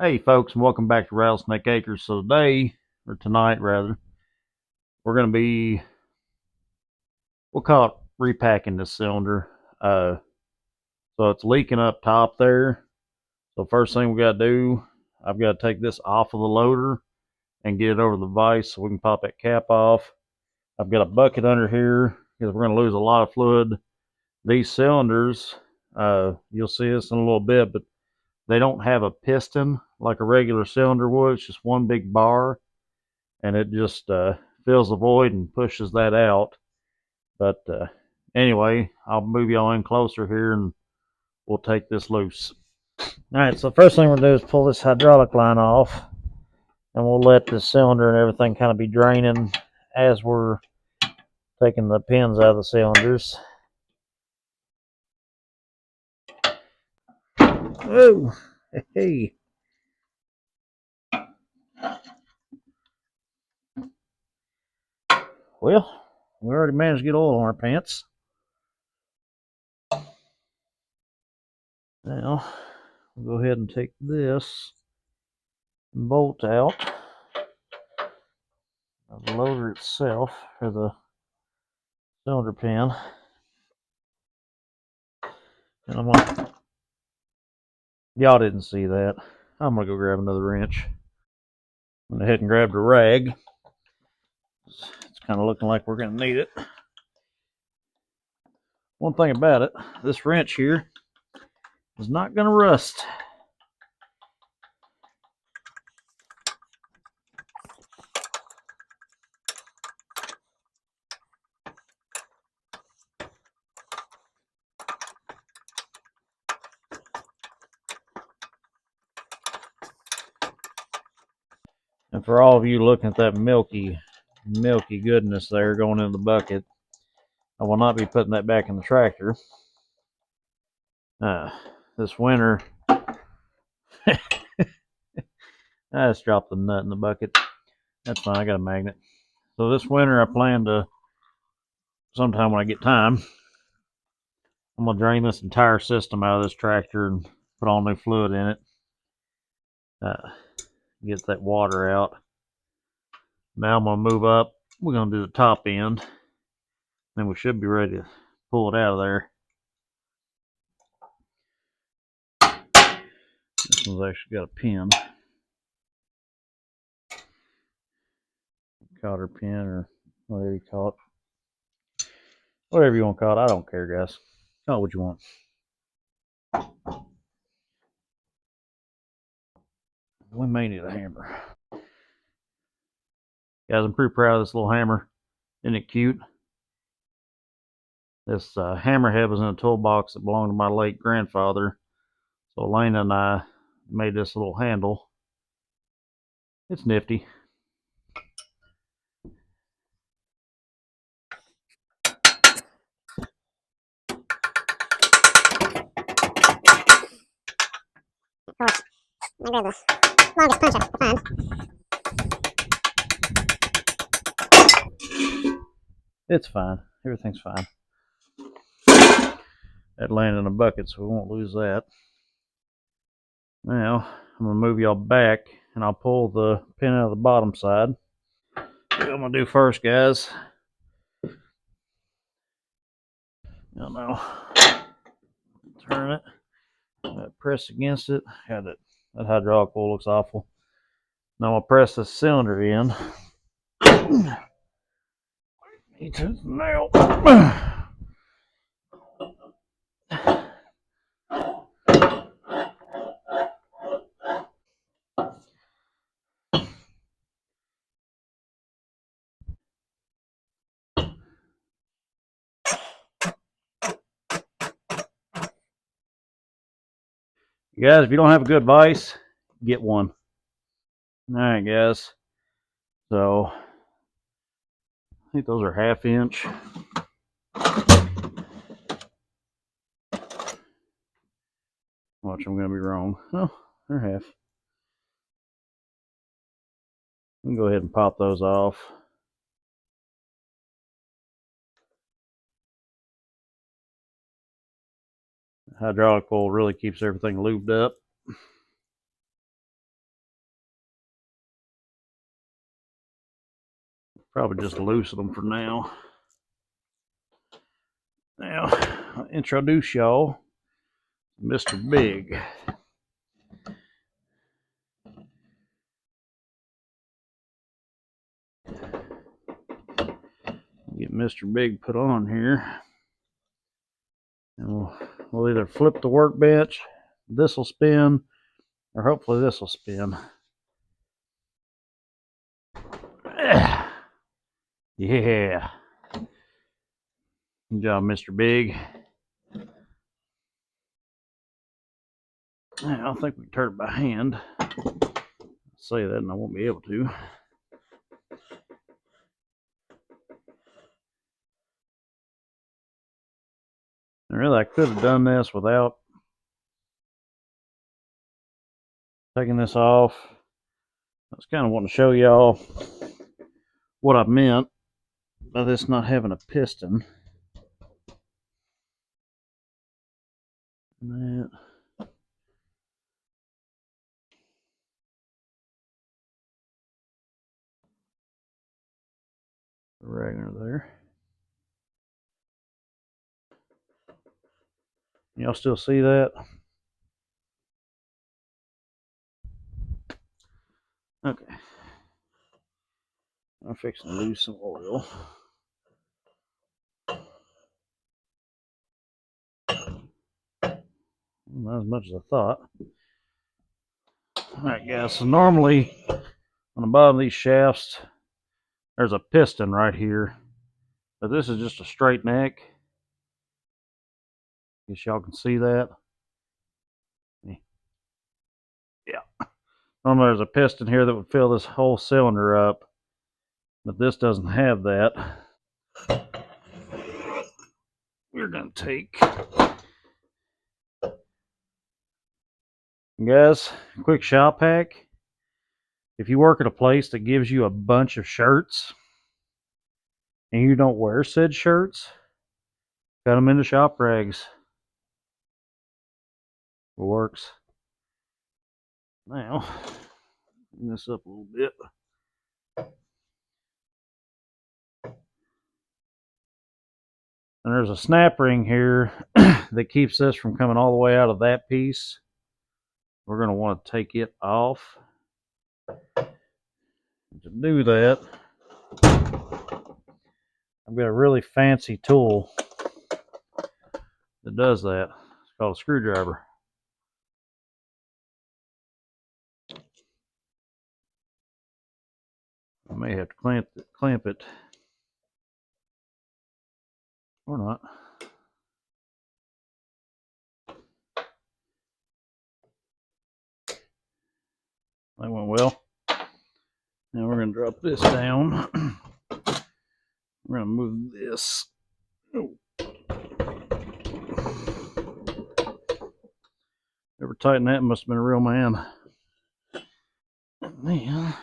Hey folks, and welcome back to Rattlesnake Acres. So today, or tonight rather, we're going to be, we'll call it repacking this cylinder. So it's leaking up top there. So first thing we got to do, I've got to take this off of the loader and get it over the vise so we can pop that cap off. I've got a bucket under here because we're going to lose a lot of fluid. These cylinders, you'll see this in a little bit, but they don't have a piston like a regular cylinder would. It's just one big bar, and it just fills the void and pushes that out. But anyway, I'll move y'all in closer here and we'll take this loose. All right, so first thing we'll do is pull this hydraulic line off, and we'll let the cylinder and everything kind of be draining as we're taking the pins out of the cylinders. Oh, hey. Well, we already managed to get oil on our pants. Now, we'll go ahead and take this bolt out of the loader itself, or the cylinder pin. And I'm gonna, y'all didn't see that. I'm gonna go grab another wrench. Went ahead and grabbed a rag. It's kind of looking like we're gonna need it. One thing about it, this wrench here is not gonna rust. And for all of you looking at that milky goodness there going in the bucket, I will not be putting that back in the tractor. This winter, I just dropped the nut in the bucket. That's fine, I got a magnet. So this winter I plan to, sometime when I get time, I'm going to drain this entire system out of this tractor and put all new fluid in it. Get that water out. Now I'm going to move up. We're going to do the top end. Then we should be ready to pull it out of there. This one's actually got a pin. Cotter pin or whatever you call it. Whatever you want to call it. I don't care, guys. Call it what you want. We may need a hammer. Guys, I'm pretty proud of this little hammer. Isn't it cute? This hammerhead was in a toolbox that belonged to my late grandfather. So Elena and I made this little handle. It's nifty. Of course, I grabbed the longest punch I could find. It's fine. Everything's fine. That landed in a bucket, so we won't lose that. Now, I'm going to move y'all back, and I'll pull the pin out of the bottom side. What I'm going to do first, guys, now turn it, press against it. God, that hydraulic oil looks awful. Now I'm going to press the cylinder in. He took the nail. You guys, if you don't have a good vise, get one. All right, guys. So I think those are 1/2 inch. Watch, I'm going to be wrong. Oh, they're half. We can go ahead and pop those off. Hydraulic oil really keeps everything lubed up. Probably just loosen them for now. Now, I'll introduce y'all to Mr. Big. Get Mr. Big put on here. And we'll either flip the workbench, this will spin, or hopefully this will spin. Yeah. Good job, Mr. Big. Now, I think we can turn it by hand. I'll say that and I won't be able to. And really, I could have done this without taking this off. I was kind of wanting to show y'all what I meant by this not having a piston. And that. The regular there. Y'all still see that? Okay. I'm fixing to lose some oil. Not as much as I thought. Alright guys, so normally on the bottom of these shafts there's a piston right here. But this is just a straight neck. Guess y'all can see that. Yeah. Normally there's a piston here that would fill this whole cylinder up. But this doesn't have that. We're going to take... Guys, quick shop hack. If you work at a place that gives you a bunch of shirts and you don't wear said shirts, cut them into shop rags. It works. Now, clean this up a little bit. And there's a snap ring here that keeps this from coming all the way out of that piece. We're going to want to take it off. To do that, I've got a really fancy tool that does that. It's called a screwdriver. I may have to clamp it or not. That went well. Now we're going to drop this down. We're going to move this. Oh. Ever tighten that? Must have been a real man. And then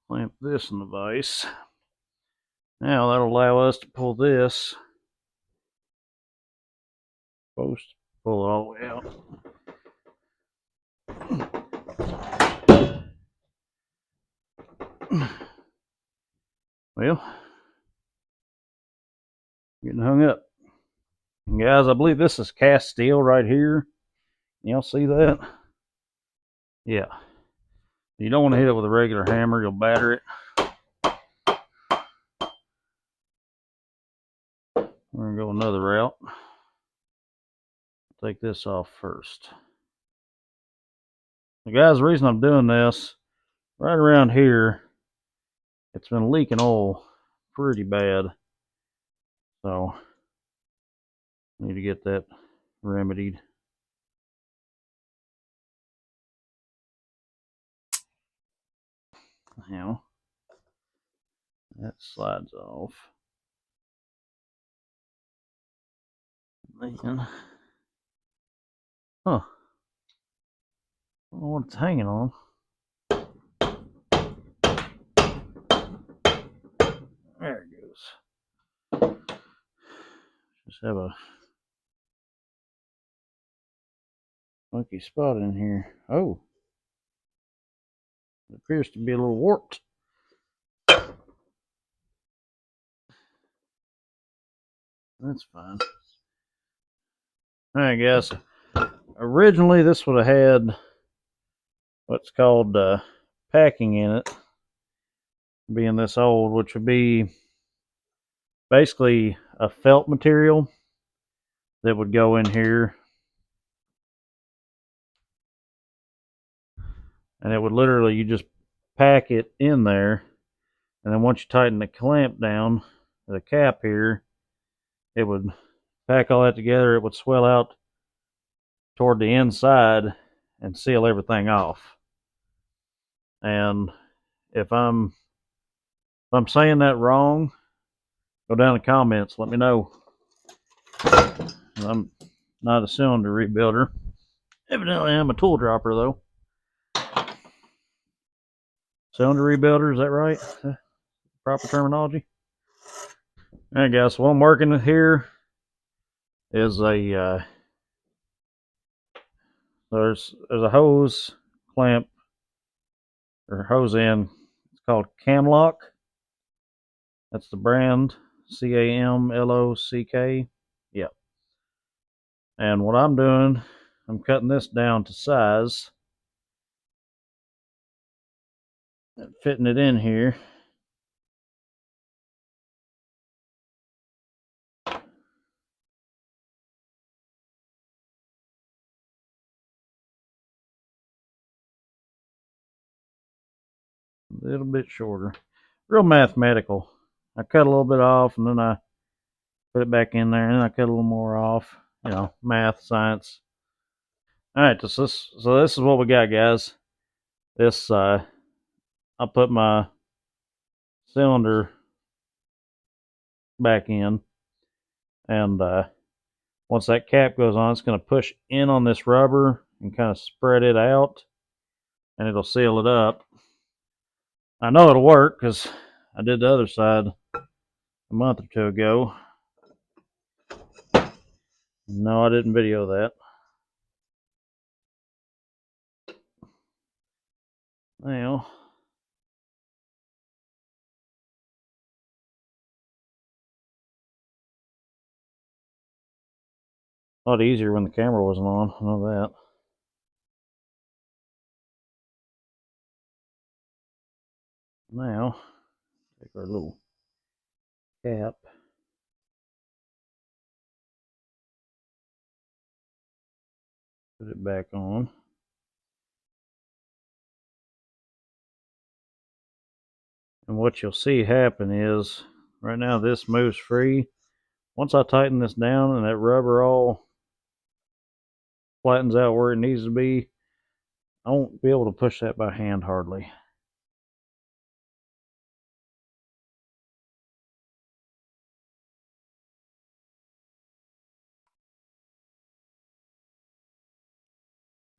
clamp this in the vise. Now that'll allow us to pull this. Supposed to pull it all the way out. Well, getting hung up. And guys, I believe this is cast steel right here. Y'all see that? Yeah. You don't want to hit it with a regular hammer, you'll batter it. We're going to go another route. Take this off first. Now guys, the reason I'm doing this, right around here, it's been leaking oil pretty bad. So, I need to get that remedied. Now, that slides off. Then, huh. I don't know what it's hanging on. There it goes. Just have a funky spot in here. Oh, it appears to be a little warped. That's fine. Alright, guys. Originally, this would have had what's called packing in it, being this old, which would be basically a felt material that would go in here, and it would literally, you just pack it in there, and then once you tighten the clamp down, the cap here, it would pack all that together. It would swell out toward the inside and seal everything off. And if I'm saying that wrong, go down in the comments. Let me know. I'm not a cylinder rebuilder. Evidently, I'm a tool dropper though. Cylinder rebuilder, is that right? Proper terminology. All right, guys. So what I'm working with here is a there's a hose clamp or hose end. It's called Camlock. That's the brand, Camlock. Yep. And what I'm doing, I'm cutting this down to size and fitting it in here. A little bit shorter. Real mathematical. I cut a little bit off and then I put it back in there and then I cut a little more off. You know, math, science. All right, so this is what we got, guys. This I'll put my cylinder back in, and once that cap goes on, it's going to push in on this rubber and kind of spread it out, and it'll seal it up. I know it'll work because I did the other side a month or two ago. No, I didn't video that. Well, a lot easier when the camera wasn't on. I know that. Now, take our little cap. Put it back on. And what you'll see happen is, right now this moves free. Once I tighten this down and that rubber all flattens out where it needs to be, I won't be able to push that by hand hardly.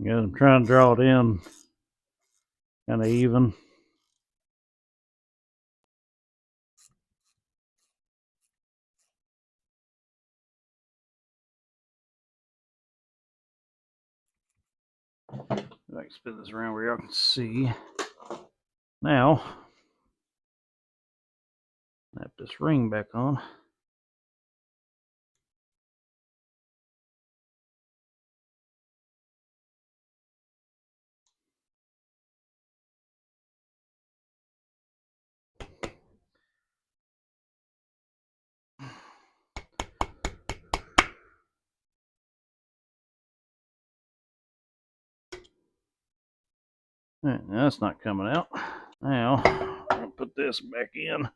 Again, I'm trying to draw it in kind of even. If I can spin this around where y'all can see. Now, snap this ring back on. Alright, now that's not coming out. Now, I'm going to put this back in.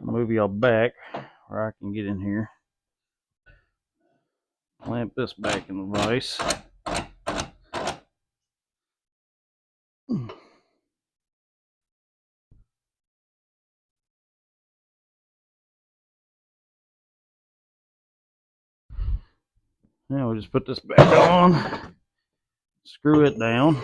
Move y'all back where I can get in here. Clamp this back in the vise. Now we'll just put this back on, screw it down.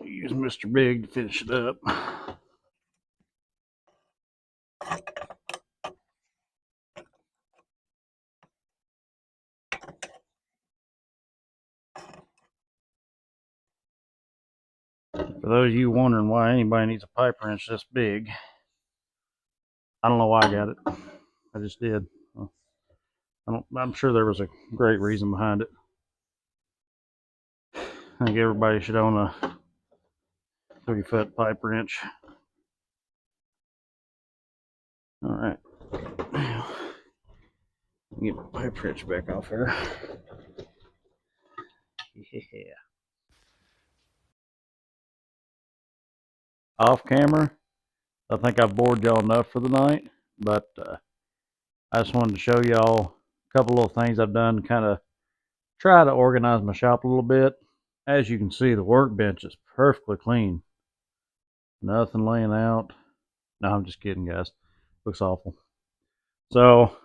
Use Mr. Big to finish it up. For those of you wondering why anybody needs a pipe wrench this big, I don't know why I got it. I just did. I'm sure there was a great reason behind it. I think everybody should own a 3-foot pipe wrench. All right. Get my pipe wrench back off here. Yeah. Off camera, I think I've bored y'all enough for the night, but I just wanted to show y'all a couple little things I've done to kind of try to organize my shop a little bit. As you can see, the workbench is perfectly clean. Nothing laying out. No, I'm just kidding, guys. Looks awful. So,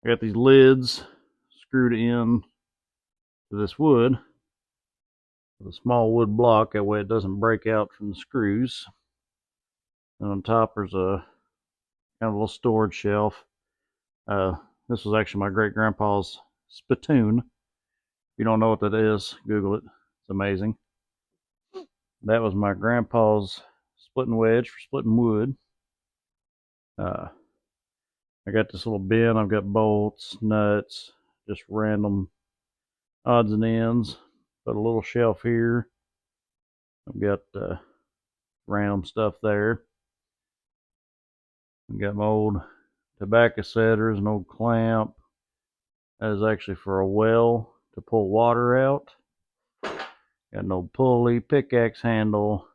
I got these lids screwed in to this wood with a small wood block. That way it doesn't break out from the screws. And on top there's a kind of a little storage shelf. This was actually my great grandpa's spittoon. If you don't know what that is, Google it. It's amazing. That was my grandpa's splitting wedge for splitting wood. I got this little bin. I've got bolts, nuts, just random odds and ends. Got a little shelf here. I've got random stuff there. I've got my old tobacco setters, an old clamp. That is actually for a well to pull water out. Got an old pulley, pickaxe handle,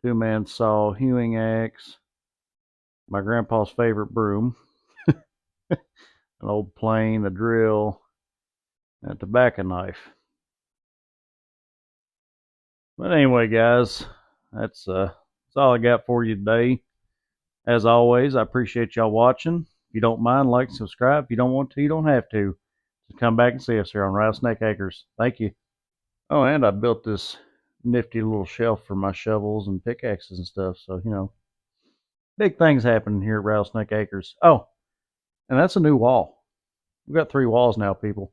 2-man saw, hewing axe, my grandpa's favorite broom, an old plane, a drill, and a tobacco knife. But anyway, guys, that's all I got for you today. As always, I appreciate y'all watching. If you don't mind, like, subscribe. If you don't want to, you don't have to. Just come back and see us here on Rattlesnake Acres. Thank you. Oh, and I built this nifty little shelf for my shovels and pickaxes and stuff. So, big things happening here at Rattlesnake Acres. Oh, and that's a new wall. We've got 3 walls now, people.